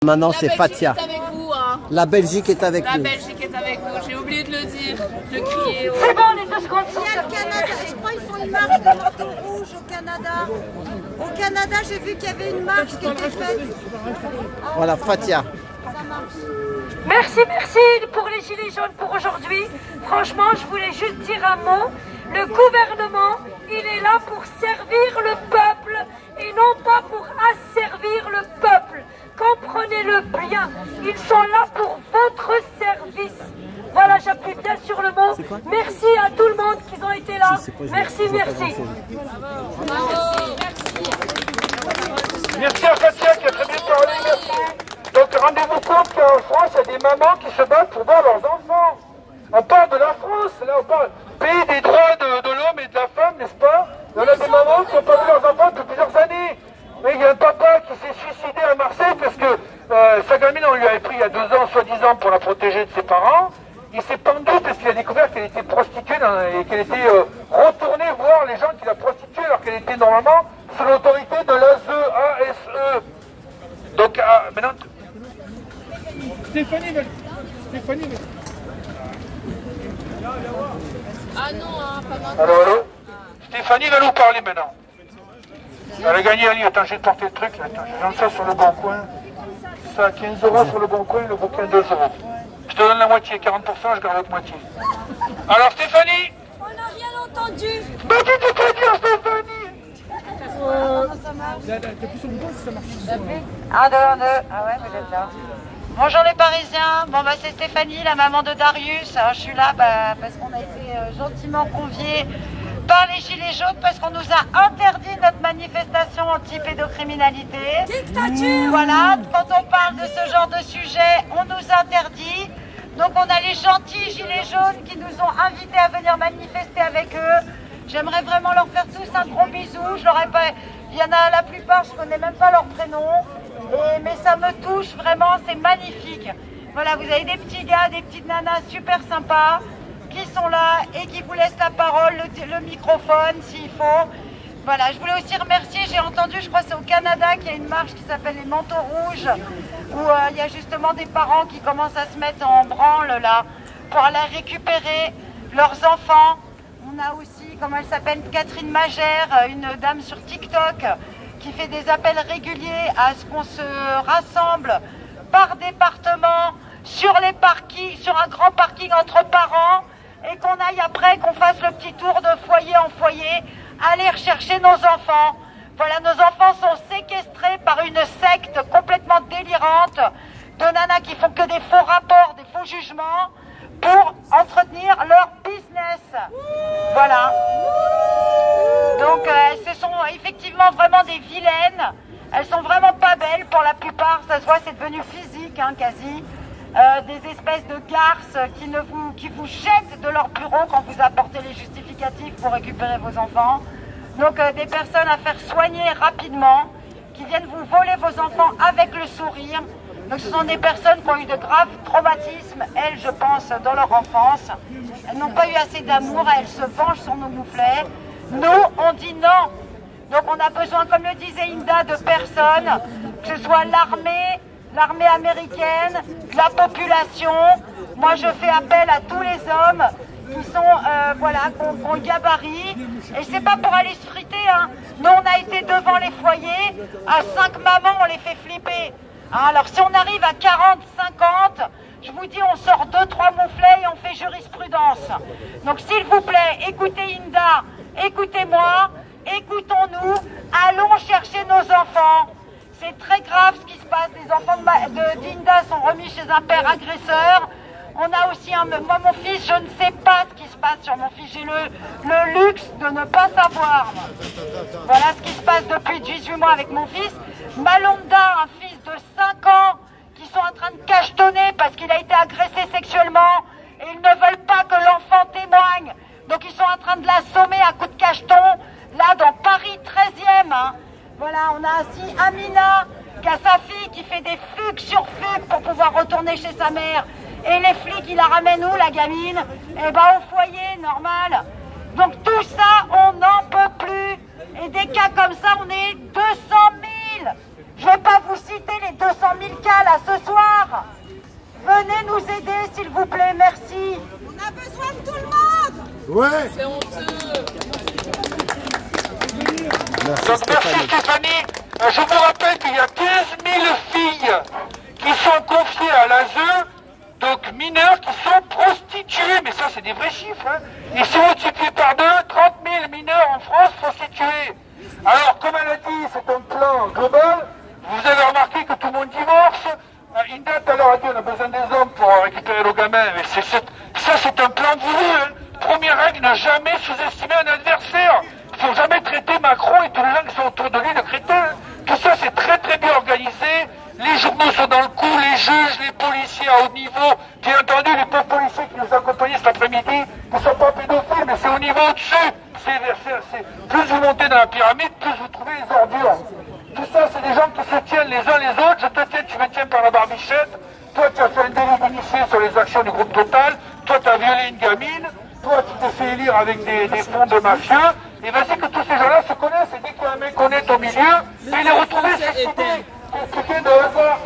Maintenant, c'est Fatia. Est avec vous, hein. La Belgique est avec nous. La Belgique est avec vous. J'ai oublié de le dire, de crier. Ouais. C'est bon, les 2 secondes sont Il y a le Canada, je crois qu'ils font une marche de manteau rouge au Canada. Au Canada, j'ai vu qu'il y avait une marche qui était faite. Voilà, Fatia. Ça marche. Merci, merci pour les gilets jaunes pour aujourd'hui. Franchement, je voulais juste dire un mot. Le gouvernement, il est là pour servir le peuple et non pas pour asservir le peuple. Comprenez-le bien, ils sont là pour votre service. Voilà, j'appuie bien sur le mot. Merci à tout le monde qui ont été là. Merci, merci. Merci à Fatia qui a très bien parlé, merci. Donc rendez-vous compte qu'en France, il y a des mamans qui se battent pour voir leurs enfants. On parle de la France, là on parle pays des droits de l'homme et de la femme, n'est-ce pas? Il y en a des mamans qui n'ont pas vu leurs enfants depuis plusieurs années. Mais il y a un papa qui s'est suicidé à Marseille parce que sa gamine, on lui avait pris il y a 2 ans, soi-disant, pour la protéger de ses parents. Il s'est pendu parce qu'il a découvert qu'elle était prostituée et qu'elle était retournée voir les gens qui la prostituaient alors qu'elle était normalement sous l'autorité de l'ASE. Donc maintenant... Stéphanie, Ah non, hein, pas maintenant. Allô. Stéphanie va nous parler maintenant. Elle a gagné un livre. Attends, j'ai porté le truc là. Attends, je vends ça sur le bon coin. Ça, 15 € sur le bon coin, le bouquin 2 €. Je te donne la moitié, 40%, je garde l'autre moitié. Alors Stéphanie. On n'a rien entendu. Mais tu t'es pas dire Stéphanie. T'appuies sur le bouton si ça marche. 1, 2, 1, 2. Ah ouais, vous êtes là. Bonjour les Parisiens. Bon bah c'est Stéphanie, la maman de Darius. Alors, je suis là parce qu'on a été gentiment conviés par les Gilets jaunes parce qu'on nous a interdit notre manifestation anti-pédocriminalité. Dictature. Voilà, quand on parle de ce genre de sujet, on nous interdit. Donc on a les gentils Gilets jaunes qui nous ont invités à venir manifester avec eux. J'aimerais vraiment leur faire tous un gros bisou. Je leur ai pas... Il y en a la plupart, je ne connais même pas leur prénom. Mais ça me touche vraiment, c'est magnifique. Voilà, vous avez des petits gars, des petites nanas super sympas qui sont là et qui vous laissent la parole, le microphone s'il faut. Voilà, je voulais aussi remercier, j'ai entendu, je crois que c'est au Canada qu'il y a une marche qui s'appelle les manteaux rouges où il y a justement des parents qui commencent à se mettre en branle là pour aller récupérer leurs enfants. On a aussi, comment elle s'appelle, Catherine Magère, une dame sur TikTok qui fait des appels réguliers à ce qu'on se rassemble par département sur les parkings, sur un grand parking entre parents et qu'on aille après, qu'on fasse le petit tour de foyer en foyer, aller rechercher nos enfants. Voilà, nos enfants sont séquestrés par une secte complètement délirante de nanas qui font que des faux rapports, des faux jugements pour entretenir leur business. Voilà. Donc ce sont effectivement vraiment des vilaines. Elles sont vraiment pas belles pour la plupart. Ça se voit, c'est devenu physique, hein, quasi. Des espèces de garces qui vous jettent de leur bureau quand vous apportez les justificatifs pour récupérer vos enfants. Donc des personnes à faire soigner rapidement, qui viennent vous voler vos enfants avec le sourire. Donc ce sont des personnes qui ont eu de graves traumatismes, elles je pense, dans leur enfance. Elles n'ont pas eu assez d'amour, elles se vengent sur nos mouflets. Nous, on dit non. Donc on a besoin, comme le disait Inda, de personnes, que ce soit l'armée américaine, la population. Moi je fais appel à tous les hommes qui sont, voilà, qui ont le gabarit. Et c'est pas pour aller se friter, hein. Nous on a été devant les foyers, à 5 mamans on les fait flipper. Hein, alors si on arrive à 40, 50, je vous dis on sort 2-3 mouflets et on fait jurisprudence. Donc s'il vous plaît, écoutez Inda, écoutez-moi, écoutons-nous, allons chercher nos enfants. C'est très grave ce qui se passe, les enfants d'Inda sont remis chez un père agresseur. On a aussi moi mon fils, je ne sais pas ce qui se passe sur mon fils, j'ai le luxe de ne pas savoir. Voilà ce qui se passe depuis 18 mois avec mon fils. Malonda, un fils de 5 ans, qui sont en train de cachetonner parce qu'il a été agressé sexuellement et ils ne veulent pas que l'enfant témoigne. Donc ils sont en train de l'assommer à coups de cacheton, là dans Paris 13e. Hein. Voilà, on a aussi Amina, qui a sa fille qui fait des fugues sur fugues pour pouvoir retourner chez sa mère. Et les flics, ils la ramènent où, la gamine? Eh ben au foyer, normal. Donc tout ça, on n'en peut plus. Et des cas comme ça, on est 200 000. Je ne vais pas vous citer les 200 000 cas là ce soir. Venez nous aider s'il vous plaît, merci. On a besoin de tout le monde. Ouais. C'est honteux. Merci Donc merci Stéphanie. Stéphanie. Je vous rappelle qu'il y a 15 000 filles qui sont confiées à l'ASE, donc mineurs qui sont prostituées. Mais ça c'est des vrais chiffres. Hein. Et si vous multipliez par 2, 30 000 mineurs en France prostitués. Alors comme elle a dit, c'est un plan global. Vous avez remarqué que tout le monde divorce. Inda tout à l'heure a dit on a besoin des hommes pour récupérer nos gamins. Mais ça c'est un plan voulu. Hein. Première règle, ne jamais sous-estimer un adversaire. Il ne faut jamais traiter Macron et tous les gens qui sont autour de lui de crétins. Tout ça c'est très très bien organisé. Les journaux sont dans le coup, les juges, les policiers à haut niveau. Bien entendu, les pauvres policiers qui nous accompagnaient cet après-midi ne sont pas pédophiles, mais c'est au niveau au-dessus. Plus vous montez dans la pyramide, plus vous trouvez les ordures. Tout ça, c'est des gens qui se tiennent les uns les autres. Je te tiens, tu me tiens par la barbichette. Toi, tu as fait un délit d'initié sur les actions du groupe Total. Toi, tu as violé une gamine. Toi, tu t'es fait élire avec des fonds de mafieux. Et vas-y que tous ces gens-là se connaissent. Et dès qu'il y a un mec honnête au milieu, il est retrouvé suicidé. Compliqué de hasard.